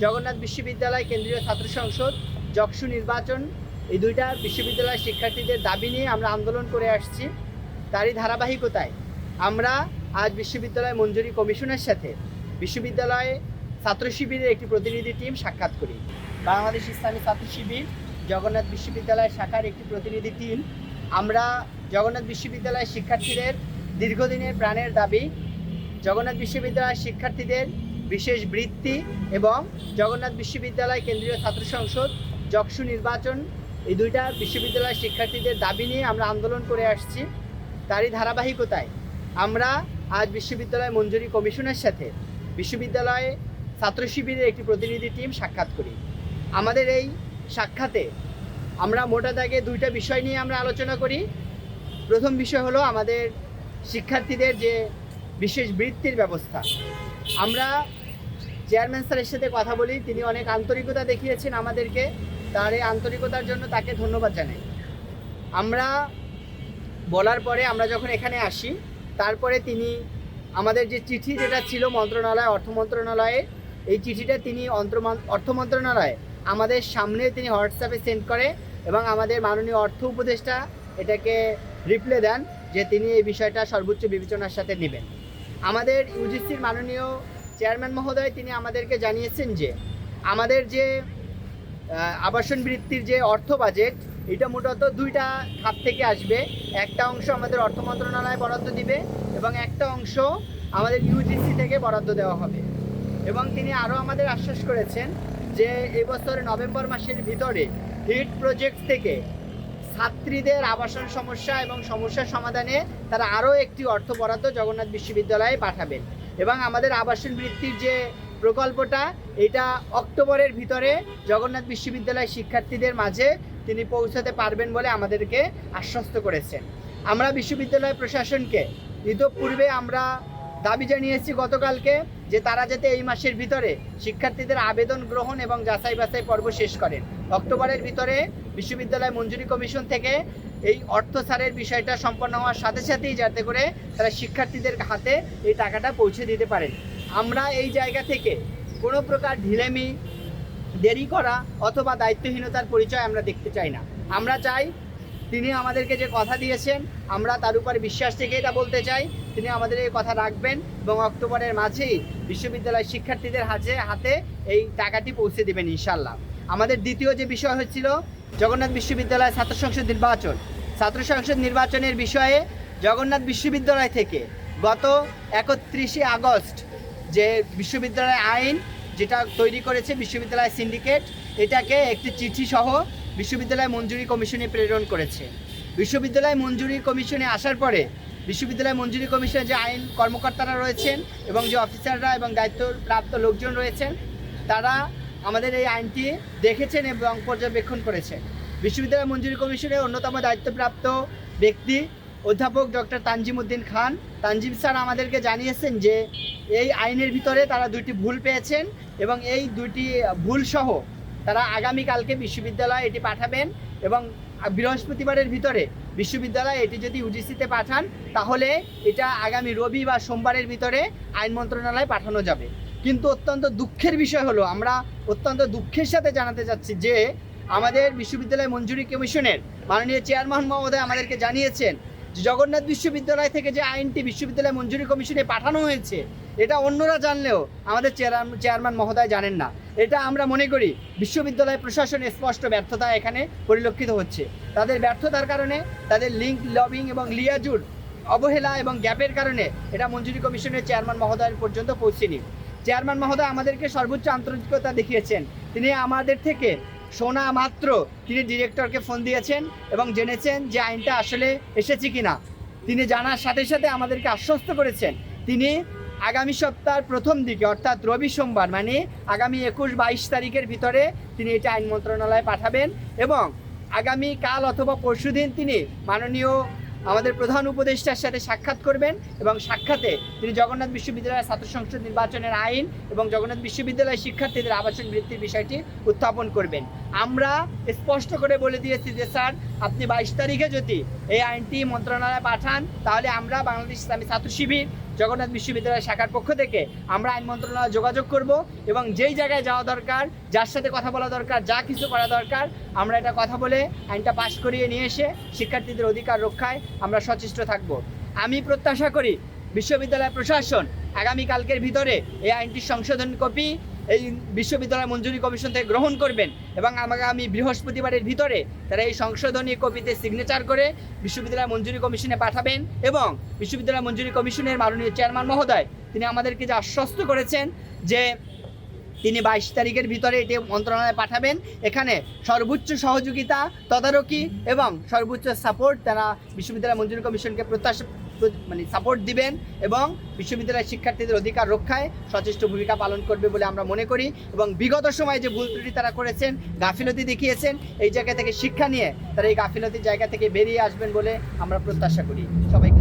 জগন্নাথ বিশ্ববিদ্যালয় কেন্দ্রীয় ছাত্র সংসদ যকসু নির্বাচন, এই দুইটা বিশ্ববিদ্যালয়ের শিক্ষার্থীদের দাবি নিয়ে আমরা আন্দোলন করে আসছি। তারই ধারাবাহিকতায় আমরা আজ বিশ্ববিদ্যালয় মঞ্জুরি কমিশনের সাথে বিশ্ববিদ্যালয়ে ছাত্র শিবিরের একটি প্রতিনিধি টিম সাক্ষাৎ করি। বাংলাদেশ ইসলামী ছাত্র শিবির জগন্নাথ বিশ্ববিদ্যালয় শাখার একটি প্রতিনিধি টিম আমরা জগন্নাথ বিশ্ববিদ্যালয়ের শিক্ষার্থীদের দীর্ঘদিনের প্রাণের দাবি, জগন্নাথ বিশ্ববিদ্যালয়ের শিক্ষার্থীদের বিশেষ বৃত্তি এবং জগন্নাথ বিশ্ববিদ্যালয় কেন্দ্রীয় ছাত্র সংসদ যকসু নির্বাচন, এই দুইটা বিশ্ববিদ্যালয়ের শিক্ষার্থীদের দাবি নিয়ে আমরা আন্দোলন করে আসছি। তারই ধারাবাহিকতায় আমরা আজ বিশ্ববিদ্যালয় মঞ্জুরি কমিশনের সাথে বিশ্ববিদ্যালয়ে ছাত্র শিবিরের একটি প্রতিনিধি টিম সাক্ষাৎ করি। আমাদের এই সাক্ষাতে আমরা মোটা দাগে দুইটা বিষয় নিয়ে আমরা আলোচনা করি। প্রথম বিষয় হলো আমাদের শিক্ষার্থীদের যে বিশেষ বৃত্তির ব্যবস্থা। আমরা চেয়ারম্যান স্যারের সাথে কথা বলি, তিনি অনেক আন্তরিকতা দেখিয়েছেন আমাদেরকে, তার এই আন্তরিকতার জন্য তাকে ধন্যবাদ জানাই। আমরা বলার পরে আমরা যখন এখানে আসি, তারপরে তিনি আমাদের যে চিঠি যেটা ছিল মন্ত্রণালয় অর্থ মন্ত্রণালয়ে, এই চিঠিটা তিনি অর্থ মন্ত্রণালয়ে আমাদের সামনে তিনি হোয়াটসঅ্যাপে সেন্ড করে এবং আমাদের মাননীয় অর্থ উপদেষ্টা এটাকে রিপ্লাই দেন যে তিনি এই বিষয়টা সর্বোচ্চ বিবেচনার সাথে নেবেন। আমাদের ইউজিসির মাননীয় চেয়ারম্যান মহোদয় তিনি আমাদেরকে জানিয়েছেন যে আমাদের যে আবাসন বৃত্তির যে অর্থ বাজেট, এটা মূলত দুইটা খাত থেকে আসবে। একটা অংশ আমাদের অর্থ মন্ত্রণালয় বরাদ্দ দিবে এবং একটা অংশ আমাদের ইউজিসি থেকে বরাদ্দ দেওয়া হবে। এবং তিনি আরও আমাদের আশ্বাস করেছেন যে এবছর নভেম্বর মাসের ভিতরে হিট প্রজেক্ট থেকে ছাত্রীদের আবাসন সমস্যা এবং সমস্যার সমাধানে তারা আরও একটি অর্থ বরাদ্দ জগন্নাথ বিশ্ববিদ্যালয়ে পাঠাবেন। এবং আমাদের আবাসন বৃত্তির যে প্রকল্পটা, এটা অক্টোবরের ভিতরে জগন্নাথ বিশ্ববিদ্যালয়ের শিক্ষার্থীদের মাঝে তিনি পৌঁছাতে পারবেন বলে আমাদেরকে আশ্বস্ত করেছেন। আমরা বিশ্ববিদ্যালয় প্রশাসনকে ইতোপূর্বে আমরা দাবি জানিয়েছি গতকালকে যে তারা যাতে এই মাসের ভিতরে শিক্ষার্থীদের আবেদন গ্রহণ এবং যাচাই বাছাই পর্ব শেষ করেন। অক্টোবরের ভিতরে বিশ্ববিদ্যালয় মঞ্জুরি কমিশন থেকে এই অর্থ ছাড়ের বিষয়টা সম্পন্ন হওয়ার সাথে সাথেই যাতে করে তারা শিক্ষার্থীদের হাতে এই টাকাটা পৌঁছে দিতে পারেন। আমরা এই জায়গা থেকে কোনো প্রকার ঢিলেমি, দেরি করা অথবা দায়িত্বহীনতার পরিচয় আমরা দেখতে চাই না। আমরা চাই তিনি আমাদেরকে যে কথা দিয়েছেন, আমরা তার উপরে বিশ্বাস থেকে এটা বলতে চাই তিনি আমাদের এই কথা রাখবেন এবং অক্টোবরের মাঝেই বিশ্ববিদ্যালয়ের শিক্ষার্থীদের হাতে এই টাকাটি পৌঁছে দেবেন ইনশাল্লাহ। আমাদের দ্বিতীয় যে বিষয় হচ্ছিল জগন্নাথ বিশ্ববিদ্যালয় ছাত্র সংসদ নির্বাচন। ছাত্র সংসদ নির্বাচনের বিষয়ে জগন্নাথ বিশ্ববিদ্যালয় থেকে গত 31শে আগস্ট যে বিশ্ববিদ্যালয় আইন যেটা তৈরি করেছে বিশ্ববিদ্যালয় সিন্ডিকেট, এটাকে একটি চিঠি সহ বিশ্ববিদ্যালয় মঞ্জুরি কমিশনে প্রেরণ করেছে। বিশ্ববিদ্যালয় মঞ্জুরি কমিশনে আসার পরে বিশ্ববিদ্যালয় মঞ্জুরি কমিশনে যে আইন কর্মকর্তারা রয়েছেন এবং যে অফিসাররা এবং দায়িত্বপ্রাপ্ত লোকজন রয়েছেন, তারা আমাদের এই আইনটি দেখেছেন এবং পর্যবেক্ষণ করেছেন। বিশ্ববিদ্যালয় মঞ্জুরি কমিশনের অন্যতম দায়িত্বপ্রাপ্ত ব্যক্তি অধ্যাপক ডক্টর তানজিমউদ্দিন খান, তানজিম স্যার আমাদেরকে জানিয়েছেন যে এই আইনের ভিতরে তারা দুইটি ভুল পেয়েছেন এবং এই দুইটি ভুল সহ তারা আগামীকালকে বিশ্ববিদ্যালয়ে এটি পাঠাবেন এবং বৃহস্পতিবারের ভিতরে বিশ্ববিদ্যালয় এটি যদি ইউজিসিতে পাঠান তাহলে এটা আগামী রবি বা সোমবারের ভিতরে আইন মন্ত্রণালয়ে পাঠানো যাবে। কিন্তু অত্যন্ত দুঃখের বিষয় হলো, আমরা অত্যন্ত দুঃখের সাথে জানাতে চাচ্ছি যে আমাদের বিশ্ববিদ্যালয় মঞ্জুরি কমিশনের মাননীয় চেয়ারম্যান মহোদয় আমাদেরকে জানিয়েছেন যে জগন্নাথ বিশ্ববিদ্যালয় থেকে যে আইনটি বিশ্ববিদ্যালয় মঞ্জুরি কমিশনে পাঠানো হয়েছে, এটা অন্যরা জানলেও আমাদের চেয়ারম্যান মহোদয় জানেন না। এটা আমরা মনে করি বিশ্ববিদ্যালয় প্রশাসনের স্পষ্ট ব্যর্থতা এখানে পরিলক্ষিত হচ্ছে। তাদের ব্যর্থতার কারণে, তাদের লিঙ্ক লবিং এবং লিয়াজুর অবহেলা এবং গ্যাপের কারণে এটা মঞ্জুরি কমিশনের চেয়ারম্যান মহোদয়ের পর্যন্ত পৌঁছেনি। চেয়ারম্যান মহোদয় আমাদেরকে সর্বোচ্চ আন্তরিকতা দেখিয়েছেন। তিনি আমাদের থেকে শোনা মাত্র তিনি ডিরেক্টরকে ফোন দিয়েছেন এবং জেনেছেন যে আইনটা আসলে এসেছে কিনা। তিনি জানার সাথে সাথে আমাদেরকে আশ্বস্ত করেছেন তিনি আগামী সপ্তাহের প্রথম দিকে অর্থাৎ রবি সোমবার মানে আগামী 21-22 তারিখের ভিতরে তিনি এটা আইন মন্ত্রণালয়ে পাঠাবেন এবং আগামী কাল অথবা পরশুদিন তিনি মাননীয় আমাদের প্রধান উপদেষ্টার সাথে সাক্ষাৎ করবেন এবং সাক্ষাতে তিনি জগন্নাথ বিশ্ববিদ্যালয়ের ছাত্র সংসদ নির্বাচনের আইন এবং জগন্নাথ বিশ্ববিদ্যালয়ের শিক্ষার্থীদের আবাসন বৃত্তির বিষয়টি উত্থাপন করবেন। আমরা স্পষ্ট করে বলে দিয়েছি যে স্যার, আপনি 22 তারিখে যদি এই আইনটি মন্ত্রণালয়ে পাঠান তাহলে আমরা বাংলাদেশ ইসলামী ছাত্র শিবির জগন্নাথ বিশ্ববিদ্যালয় শাখার পক্ষ থেকে আমরা আইন মন্ত্রণালয়ে যোগাযোগ করব এবং যেই জায়গায় যাওয়া দরকার, যার সাথে কথা বলা দরকার, যা কিছু করা দরকার, আমরা এটা কথা বলে আইনটা পাশ করিয়ে নিয়ে এসে শিক্ষার্থীদের অধিকার রক্ষায় আমরা সচেষ্ট থাকব। আমি প্রত্যাশা করি বিশ্ববিদ্যালয় প্রশাসন আগামীকালকের ভিতরে এই আইনটির সংশোধন কপি এই বিশ্ববিদ্যালয় মঞ্জুরি কমিশন থেকে গ্রহণ করবেন এবং আগামী বৃহস্পতিবারের ভিতরে তারা এই সংশোধনী কপিতে সিগনেচার করে বিশ্ববিদ্যালয় মঞ্জুরি কমিশনে পাঠাবেন এবং বিশ্ববিদ্যালয় মঞ্জুরি কমিশনের মাননীয় চেয়ারম্যান মহোদয় তিনি আমাদেরকে যে আশ্বস্ত করেছেন যে তিনি 22 তারিখের ভিতরে এটি মন্ত্রণালয়ে পাঠাবেন। এখানে সর্বোচ্চ সহযোগিতা, তদারকি এবং সর্বোচ্চ সাপোর্ট তারা বিশ্ববিদ্যালয় মঞ্জুরি কমিশনকে সাপোর্ট দিবেন এবং বিশ্ববিদ্যালয়ের শিক্ষার্থীদের অধিকার রক্ষায় সচেষ্ট ভূমিকা পালন করবে বলে আমরা মনে করি এবং বিগত সময়ে যে ভুল ত্রুটি তারা করেছেন, গাফিলতি দেখিয়েছেন, এই জায়গা থেকে শিক্ষা নিয়ে তারা এই গাফিলতির জায়গা থেকে বেরিয়ে আসবেন বলে আমরা প্রত্যাশা করি। সবাইকে